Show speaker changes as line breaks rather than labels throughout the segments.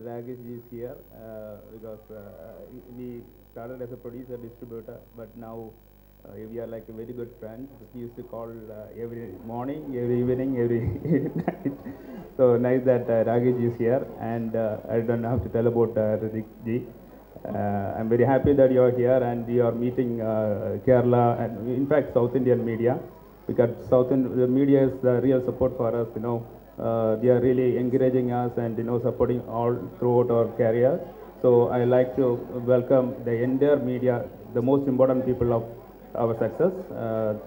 Rakesh ji is here because we started as a producer distributor, but now we are like a very good friends. He used to call every morning, every evening, every night. So nice that Rakesh ji is here, and I don't have to tell about Ritik ji. I'm very happy that you are here and you are meeting Kerala and in fact South Indian media, because the media is the real support for us. They are really encouraging us and supporting all throughout our career. So I like to welcome the entire media, the most important people of our success.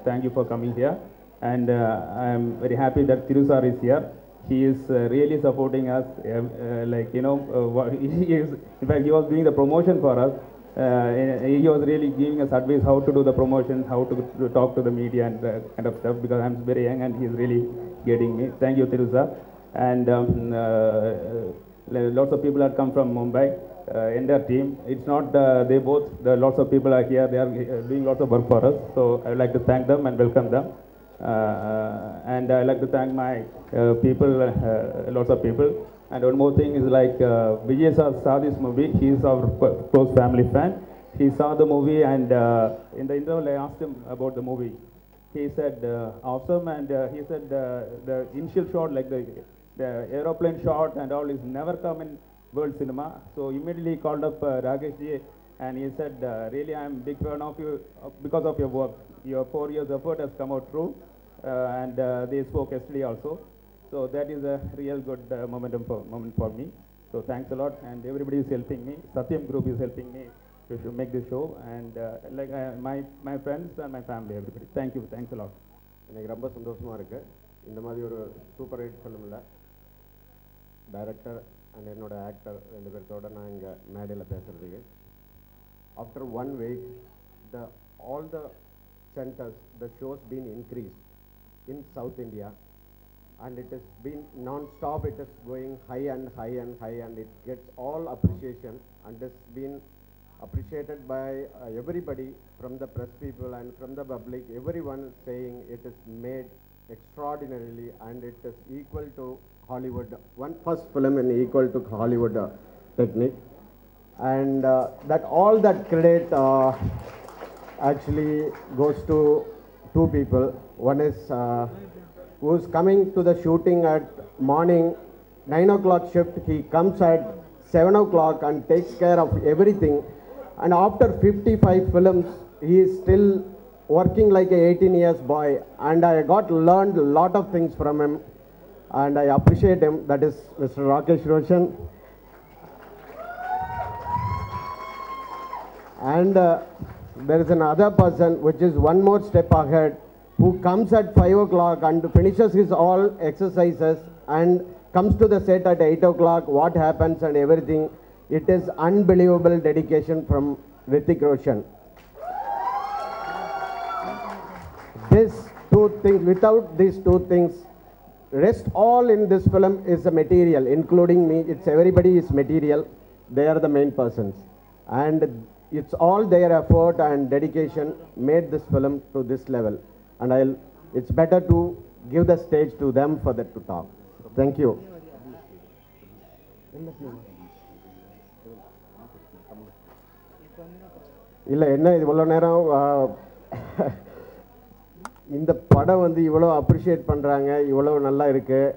Thank you for coming here, and I am very happy that Tirusar is here. He is really supporting us, he is, in fact, he was doing the promotion for us. He was really giving us advice how to do the promotion, how to talk to the media and kind of stuff, because I'm very young and he's really getting me. Thank you, Tirusa. And lots of people have come from Mumbai, in their team. It's not they both, lots of people are here, they are doing lots of work for us. So I would like to thank them and welcome them. And I like to thank my people, lots of people. And one more thing is like Vijay saw this movie. He is our close family fan. He saw the movie, and in the interval I asked him about the movie. He said awesome, and he said the initial shot, like the aeroplane shot and all, is never come in world cinema. So immediately he called up Rakesh ji, and he said, really I am big fan of you because of your work. Your 4 years effort has come out true, and they spoke yesterday also. So that is a real good moment for me. So thanks a lot, and everybody is helping me. Satyam Group is helping me to make this show, and my friends and my family, everybody. Thank you, thanks a lot.
எனக்கு ரொம்ப சந்தோஷமாக இருக்குது. இந்த மாதிரி ஒரு super hit ஃபிலிமில் director and என்னோட actor ரெண்டு பேர்த்தோட நான் இங்கே மேடையில் பேசுகிறதுக்கு. After 1 week, all the centers, the shows been increased in South India, and it has been non-stop. It is going high and high and high, and it gets all appreciation, and it's been appreciated by everybody, from the press people and from the public. Everyone is saying it is made extraordinarily, and it is equal to Hollywood. One first film and equal to Hollywood technique, and that all that credit actually goes to 2 people. One is who's coming to the shooting at morning 9 o'clock shift. He comes at 7 o'clock and takes care of everything. And after 55 films, he is still working like a 18 years boy. And I learned a lot of things from him, and I appreciate him. That is Mr. Rakesh Roshan. And there is another person which is one more step ahead, who comes at 5 o'clock and finishes his all exercises and comes to the set at 8 o'clock. What happens and everything. It is unbelievable dedication from Ritik Roshan. These 2 things, without these 2 things, rest all in this film is a material, including me. It's everybody is material. They are the main persons. And it's all their effort and dedication made this film to this level. And it's better to give the stage to them for that to talk. Thank you. இல்லை என்ன இவ்வளோ நேரம் இந்த படம் வந்து இவ்வளோ appreciate பண்ணுறாங்க, இவ்வளோ நல்லா இருக்குது,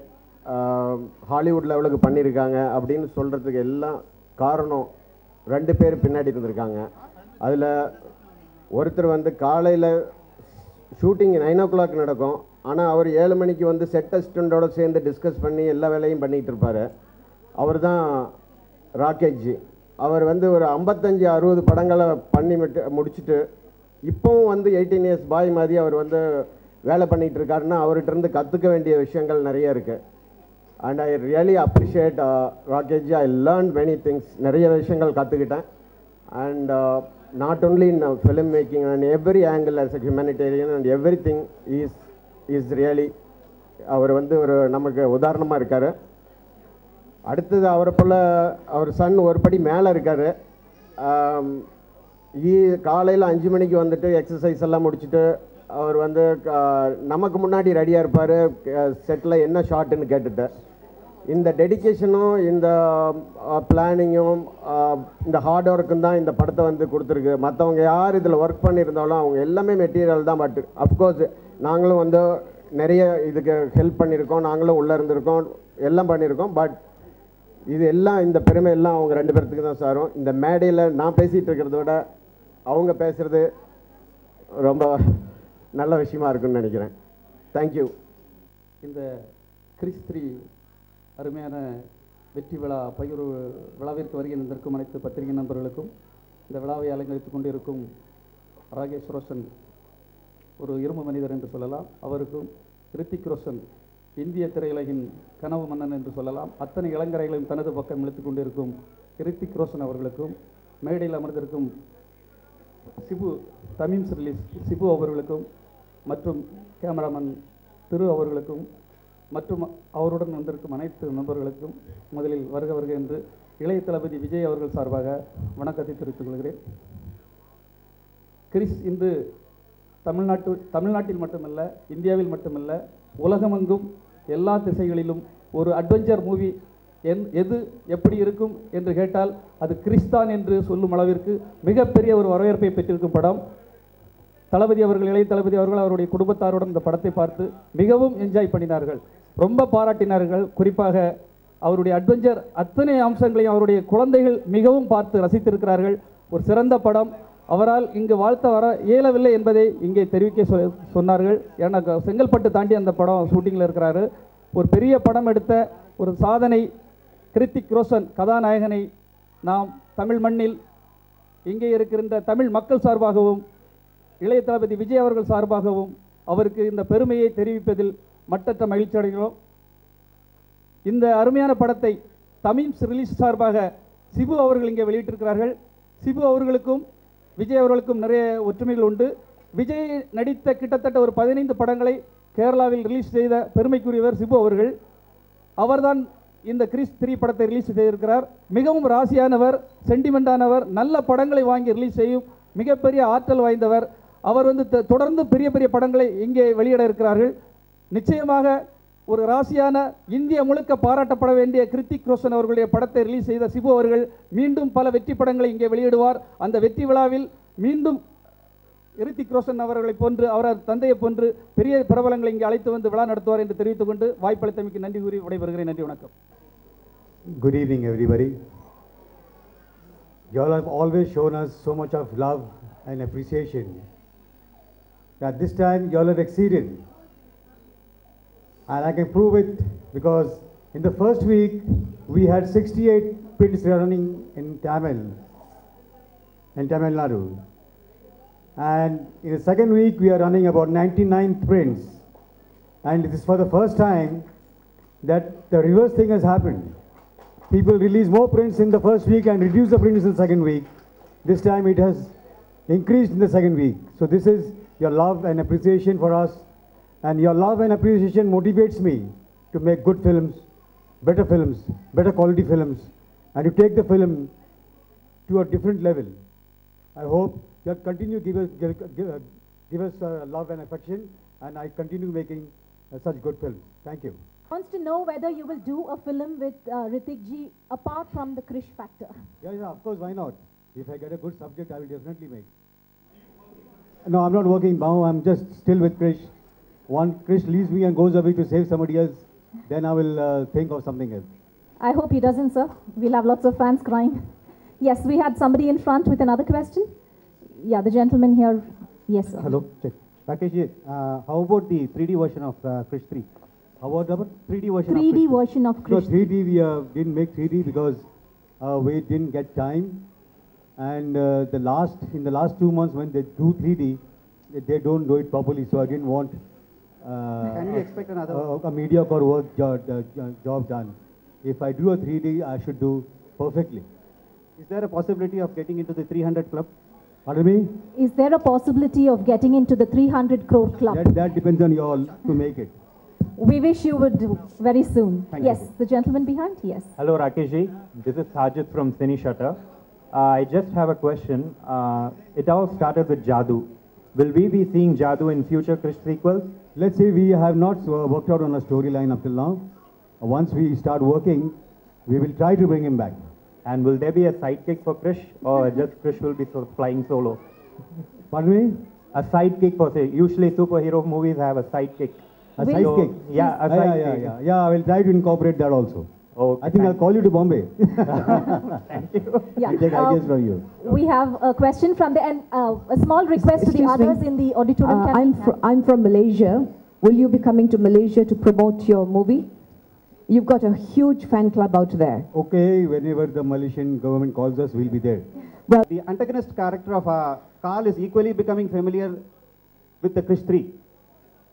ஹாலிவுட் லெவலுக்கு பண்ணியிருக்காங்க அப்படின்னு சொல்கிறதுக்கு எல்லாம் காரணம் 2 பேர் பின்னாடி இருந்திருக்காங்க. அதில் ஒருத்தர் வந்து காலையில் ஷூட்டிங் 9 o'clock நடக்கும், ஆனால் அவர் 7 மணிக்கு வந்து செட் அசிஸ்டண்டோடு சேர்ந்து டிஸ்கஸ் பண்ணி எல்லா வேலையும் பண்ணிகிட்டு இருப்பார். அவர் தான் ராகேஷ் ஜி. அவர் வந்து ஒரு 55-60 படங்களை பண்ணி முடிச்சுட்டு இப்போவும் வந்து 18 years பாய் மாதிரி அவர் வந்து வேலை பண்ணிகிட்டு இருக்காருன்னா அவர்கிட்ட இருந்து கற்றுக்க வேண்டிய விஷயங்கள் நிறைய இருக்குது. And I really appreciate Rakesh ji. I learn many things. நிறைய விஷயங்கள் கற்றுக்கிட்டேன். And not only in film making and every angle as a humanitarian and every thing is really அவர் வந்து ஒரு நமக்கு உதாரணமாக இருக்கார். அடுத்தது அவரை போல் அவர் சன் ஒரு படி மேலே இருக்கார். காலையில் 5 மணிக்கு வந்துட்டு எக்ஸசைஸ் எல்லாம் முடிச்சுட்டு அவர் வந்து நமக்கு முன்னாடி ரெடியாக இருப்பார். செட்டில் என்ன ஷாட்டுன்னு கேட்டுட்டு இந்த டெடிகேஷனும் இந்த பிளானிங்கும் இந்த ஹார்ட் ஒர்க்கும் தான் இந்த படத்தை வந்து கொடுத்துருக்கு. மற்றவங்க யார் இதில் ஒர்க் பண்ணியிருந்தாலும் அவங்க எல்லாமே மெட்டீரியல் தான். பட் அஃப்கோர்ஸ் நாங்களும் வந்து நிறைய இதுக்கு ஹெல்ப் பண்ணியிருக்கோம், நாங்களும் உள்ளே இருந்திருக்கோம், எல்லாம் பண்ணியிருக்கோம். பட் இது எல்லாம் இந்த பெருமை எல்லாம் அவங்க 2 பேர்த்துக்கு தான் சாரும். இந்த மேடையில் நான் பேசிகிட்டு இருக்கிறத விட அவங்க பேசுகிறது ரொம்ப நல்ல விஷயமா இருக்குன்னு நினைக்கிறேன். தேங்க்யூ.
இந்த கிறிஸ் 3 அருமையான வெற்றி விழா பகிர்வு விழாவிற்கு வருகை தந்திருக்கும் அனைத்து பத்திரிகை நண்பர்களுக்கும், இந்த விழாவை அலங்கரித்துக் கொண்டிருக்கும் ராகேஷ் ரோஷன் ஒரு இரும்பு மனிதர் என்று சொல்லலாம், அவருக்கும் ரித்திக் ரோஷன் இந்திய திரையுலகின் கனவு மன்னன் என்று சொல்லலாம், அத்தனை இளங்கரைகளையும் தனது பக்கம் இழுத்துக் கொண்டிருக்கும் ரித்திக் ரோஷன் அவர்களுக்கும், மேடையில் அமர்ந்திருக்கும் தமீம் ரிலீஸ் சிபு அவர்களுக்கும் மற்றும் கேமராமேன் திரு அவர்களுக்கும் மற்றும் அவருடன் வந்திருக்கும் அனைத்து நண்பர்களுக்கும் முதலில் வருக வருக என்று இளைய தளபதி விஜய் அவர்கள் சார்பாக வணக்கத்தை தெரிவித்துக் கொள்கிறேன். கிறிஸ் இன்று தமிழ்நாட்டில் மட்டுமல்ல, இந்தியாவில் மட்டுமல்ல, உலகமெங்கும் எல்லா திசைகளிலும் ஒரு அட்வென்ச்சர் மூவி எது எப்படி இருக்கும் என்று கேட்டால் அது கிறிஸ்தான் என்று சொல்லும் அளவிற்கு மிகப்பெரிய ஒரு வரவேற்பை பெற்றிருக்கும் படம். தளபதி அவர்கள், இளைய தளபதி அவர்கள் அவருடைய குடும்பத்தாருடன் இந்த படத்தை பார்த்து மிகவும் என்ஜாய் பண்ணினார்கள், ரொம்ப பாராட்டினார்கள். குறிப்பாக அவருடைய அட்வென்ச்சர் அத்தனை அம்சங்களையும் அவருடைய குழந்தைகள் மிகவும் பார்த்து ரசித்திருக்கிறார்கள். ஒரு சிறந்த படம். அவரால் இங்கு வாழ்த்த வர இயலவில்லை என்பதை இங்கே தெரிவிக்க சொன்னார்கள். ஏன்னா செங்கல்பட்டு தாண்டி அந்த படம் ஷூட்டிங்கில் இருக்கிறாரு. ஒரு பெரிய படம் எடுத்த ஒரு சாதனை ரித்திக் ரோஷன் கதாநாயகனை நாம் தமிழ் மண்ணில் இங்கே இருக்கின்ற தமிழ் மக்கள் சார்பாகவும் இளைய தளபதி விஜய் அவர்கள் சார்பாகவும் அவருக்கு இந்த பெருமையை தெரிவிப்பதில் மட்டற்ற மகிழ்ச்சி அடைகிறோம். இந்த அருமையான படத்தை தமீம் ரிலீஸ் சார்பாக சிபு அவர்கள் இங்கே வெளியிட்டிருக்கிறார்கள். சிபு அவர்களுக்கும் விஜய் அவர்களுக்கும் நிறைய ஒற்றுமைகள் உண்டு. விஜய் நடித்த கிட்டத்தட்ட ஒரு 15 படங்களை கேரளாவில் ரிலீஸ் செய்த பெருமைக்குரியவர் சிபு அவர்கள். அவர்தான் இந்த கிறிஸ் 3 படத்தை ரிலீஸ் செய்திருக்கிறார். மிகவும் ராசியானவர், சென்டிமெண்டானவர், நல்ல படங்களை வாங்கி ரிலீஸ் செய்யும் மிகப்பெரிய ஆற்றல் வாய்ந்தவர். அவர் வந்து தொடர்ந்து பெரிய பெரிய படங்களை இங்கே வெளியிட இருக்கிறார்கள். நிச்சயமாக ஒரு ராசியான இந்திய முழுக்க பாராட்டப்பட வேண்டிய ரித்திக் ரோஷன் அவர்களுடைய படத்தை ரிலீஸ் செய்த சிபு அவர்கள் மீண்டும் பல வெற்றி படங்களை இங்கே வெளியிடுவார். அந்த வெற்றி விழாவில் மீண்டும் ரித்திக் ரோஷன் அவர்களை போன்று, அவரது தந்தையை போன்று பெரிய பிரபலங்களை இங்கே அழைத்து வந்து விழா நடத்துவார் என்று தெரிவித்துக் கொண்டு வாய்ப்பளித்தமைக்கு நன்றி கூறி விடைபெறுகிறேன். நன்றி, வணக்கம்.
Good evening, everybody. You all have always shown us so much of love and appreciation. At this time, you all have exceeded. And I can prove it because in the first week, we had 68 prints running in Tamil Nadu. And in the second week, we are running about 99 prints. And it is for the first time that the reverse thing has happened. People release more prints in the first week and reduce the prints in the second week. This time it has increased in the second week. So this is your love and appreciation for us. And your love and appreciation motivates me to make good films, better quality films, and to take the film to a different level. I hope you'll continue to give us love and affection, and I continue making such good films. Thank you.
Wants to know whether you will do a film with Hrithik ji apart from the Krish factor.
Yeah, of course, why not? If I get a good subject, I will definitely make. No, I'm not working now. I'm just still with Krish. Once Krish leaves me and goes away to save somebody else, then I will think of something else.
I hope he doesn't, sir. We'll have lots of fans crying. Yes, we had somebody in front with another question. Yeah, the gentleman here. Yes, sir.
Hello. Check. Rakesh ji, how about the 3D version of Krish 3?
How about
3D version
3D
of Krish 3?
version of Krish.
No, 3D we didn't make 3D because we didn't get time. And in the last 2 months when they do 3D, they don't do it properly. So I didn't want
Can we expect another?
a mediocre work job done. If I do a 3D, I should do perfectly.
Is there a possibility of getting into the 300 club?
Pardon me?
Is there a possibility of getting into the 300 crore club?
That depends on you all to make it.
We wish you would do very soon.
Thank
yes,
you.
the gentleman behind. Yes.
Hello Rakesh ji, this is Sajid from Cine Shutter. I just have a question. It all started with Jadoo. Will we be seeing Jadoo in future Krish sequels?
Let's say we have not worked out on a storyline up till now. once we start working, we will try to bring him back.
And will there be a sidekick for Krish, or just Krish will be sort of flying solo?
Pardon me?
A sidekick for, say, usually superhero movies have a sidekick.
A sidekick?
Yeah, a sidekick.
Yeah, I will try to incorporate that also.
Okay,
I think I'll call you to Bombay.
Thank you.
Yeah.
We take ideas from you.
We have a question from the and a small request to the
Excuse me.
others in the auditorium. Can we have-
I'm from Malaysia. Will you be coming to Malaysia to promote your movie? You've got a huge fan club out there.
Okay, whenever the Malaysian government calls us, we'll be there.
Well, the antagonist character of Carl is equally becoming familiar with the Krish 3.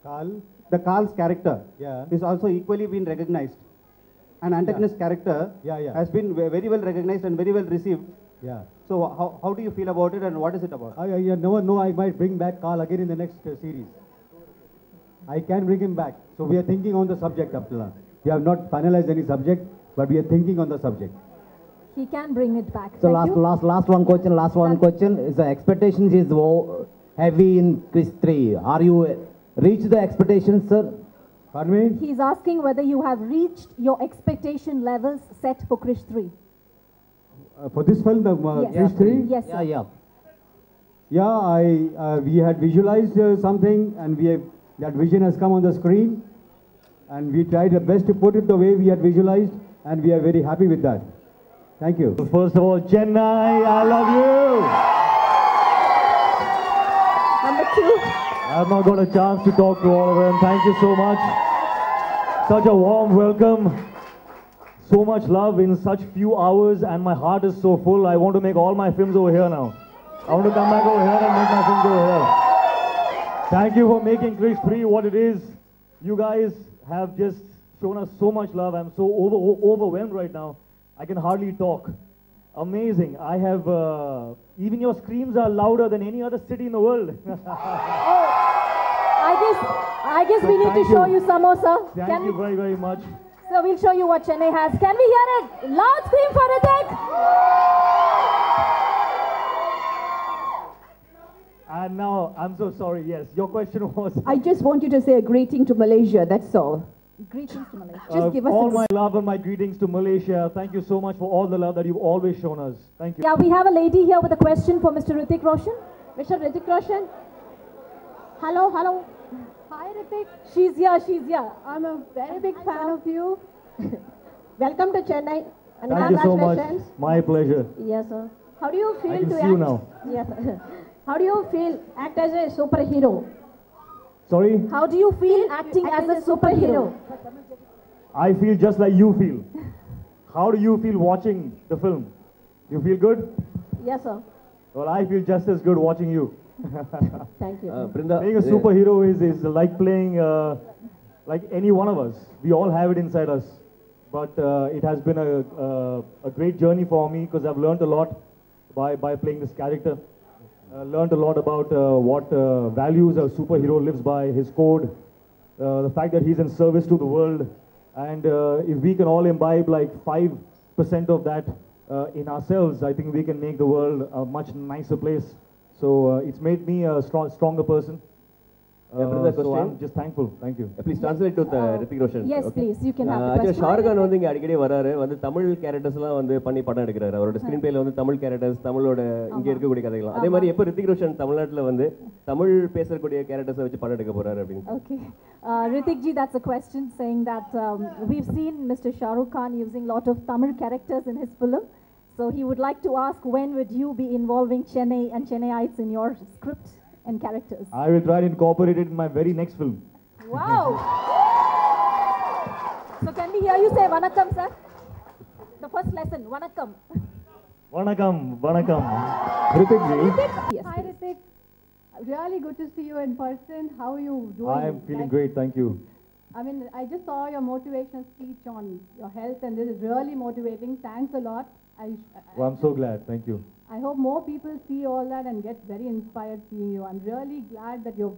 Carl?
The Carl's character
Yeah.
is also equally been recognized. An antagonist character
Yeah.
has been very well recognized and very well received.
Yeah.
So how do you feel about it, and what is it about?
I never know, I might bring back Carl again in the next series. I can bring him back. So we are thinking on the subject, Abdullah. We have not finalized any subject, but we are thinking on the subject.
He can bring it back.
So
Thank you.
last one question is the expectations is heavy in Krish 3. Are you reached the expectations, sir?
Pardon me?
He's asking whether you have reached your expectation levels set for Krish 3.
For this film, the
Yes.
Krish 3?
Yes, sir.
Yeah.
Yeah, we had visualized something, and that vision has come on the screen, and we tried our best to put it the way we had visualized, and we are very happy with that. Thank you.
First of all, Chennai, I love you.
Number 2.
I've not got a chance to talk to all of them. Thank you so much. Such a warm welcome. So much love in such few hours, and my heart is so full. I want to make all my films over here now. I want to come back over here and make my films over here. Thank you for making Krish 3 what it is. You guys have just shown us so much love. I'm so overwhelmed right now. I can hardly talk. Amazing. I have, even your screams are louder than any other city in the world.
I guess we need to
thank
show
you.
you some more, sir.
Thank you very, very much.
So we'll show you what Chennai has. Can we hear it? Loud scream for Hrithik!
And now, I'm so sorry, yes, your question was...
I just want you to say a greeting to Malaysia, that's all.
Greetings to Malaysia.
Just give us
all
a...
my love and my greetings to Malaysia. Thank you so much for all the love that you've always shown us. Thank you.
Yeah, we have a lady here with a question for Mr. Hrithik Roshan. Mr. Hrithik Roshan. Hello. Hi, Hrithik. She's here.
I'm a very big fan of you. Welcome to Chennai. And
Thank you so much.
congratulations.
My pleasure.
Yes, sir. How do you feel
I can
to
see
act?
you now.
Yes. Sir. How do you feel act as a superhero?
Sorry?
How do you feel acting as a superhero?
I feel just like you feel. How do you feel watching the film? You feel good?
Yes, sir.
Well, I feel just as good watching you.
Thank you.
Being a superhero is like playing like any one of us. We all have it inside us. But it has been a great journey for me because I've learned a lot by playing this character. Learned a lot about what values a superhero lives by, his code, the fact that he's in service to the world. And if we can all imbibe like 5% of that in ourselves, I think we can make the world a much nicer place. So it's made me a stronger person. So I'm just thankful. Thank you.
Please translate to Hrithik Roshan.
Yes, please. You can have the
Actually,
question.
Shah Rukh Khan வந்து இங்க அடிக்கடி வராரு வந்து தமிழ் கேரக்டர்ஸ்லாம் வந்து பண்ணி படம் எடுக்கிறாரு அவரோட ஸ்கிரீன் பிளேல வந்து தமிழ் கேரக்டர்ஸ் தமிழோட இங்க இருக்கக்கூடிய கதைகள் அதே மாதிரி எப்போ ரித்திக் ரோஷன் தமிழ்நாட்டுல வந்து தமிழ் பேசக்கூடிய கேரக்டர்ஸை வச்சு படம் எடுக்க போறாரு அப்படின்னு
Okay. Hrithik ji, that's a question saying that we've seen Mr. Shah Rukh Khan using a lot of Tamil characters in his film. So he would like to ask, when would you be involving Chennai and Chennaiites in your script and characters?
I will try to incorporate it in my very next film.
Wow! So can we hear you say Vanakkam, sir? The first lesson, Vanakkam.
Vanakkam. Hrithik ji.
Yes,
Hi, Hrithik. Really good to see you in person. How are you doing?
I am feeling great, thank you.
I mean, I just saw your motivational speech on your health, and this is really motivating. Thanks a lot.
Well, I'm so glad, thank you.
I hope more people see all that and get very inspired seeing you. I'm really glad that you're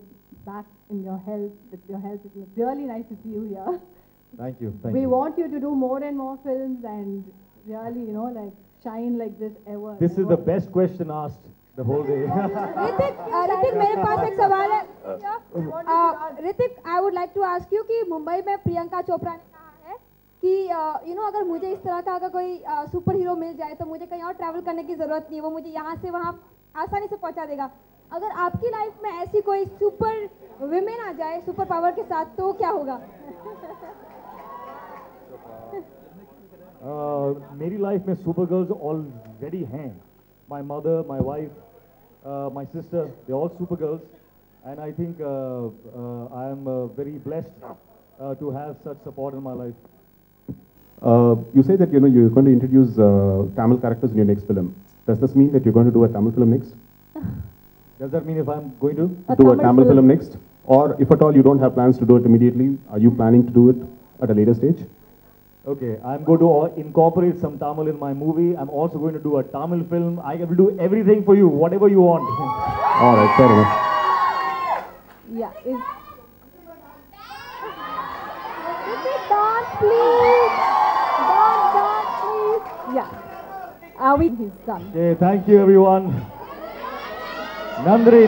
back in your health. With your health, it's really nice to see you here.
Thank you, thank
We
you.
want you to do more and more films and really, like shine like this ever.
This is the best question asked the whole day.
Hrithik मेरे पास एक सवाल है Hrithik I would like to ask you कि मुंबई में प्रियंका चोपड़ा ने कहा है कि अगर मुझे इस तरह का अगर कोई सुपर हीरो मिल जाए तो मुझे कहीं और ट्रैवल करने की ज़रूरत नहीं है, वो मुझे यहाँ से वहाँ आसानी से पहुँचा देगा। अगर आपकी लाइफ में ऐसी कोई सुपर विमेन आ जाए सुपर पावर के साथ तो क्या होगा?
मेरी लाइफ में सुपर गर्ल्स ऑलरेडी हैं. My mother, my wife, my sister, they're all super girls, and I think I am very blessed to have such support in my life.
You say that you're going to introduce Tamil characters in your next film. Does this mean that you're going to do a Tamil film next?
Does that mean if I'm going to
do a Tamil film next? Or if at all you don't have plans to do it immediately, are you planning to do it at a later stage?
Okay, I'm going to incorporate some Tamil in my movie. I'm also going to do a Tamil film. I will do everything for you, whatever you want.
All right, fair enough.
Yeah.
Dance, please. Dance, please.
Yeah. He's done.
Okay, thank you everyone. Nandri.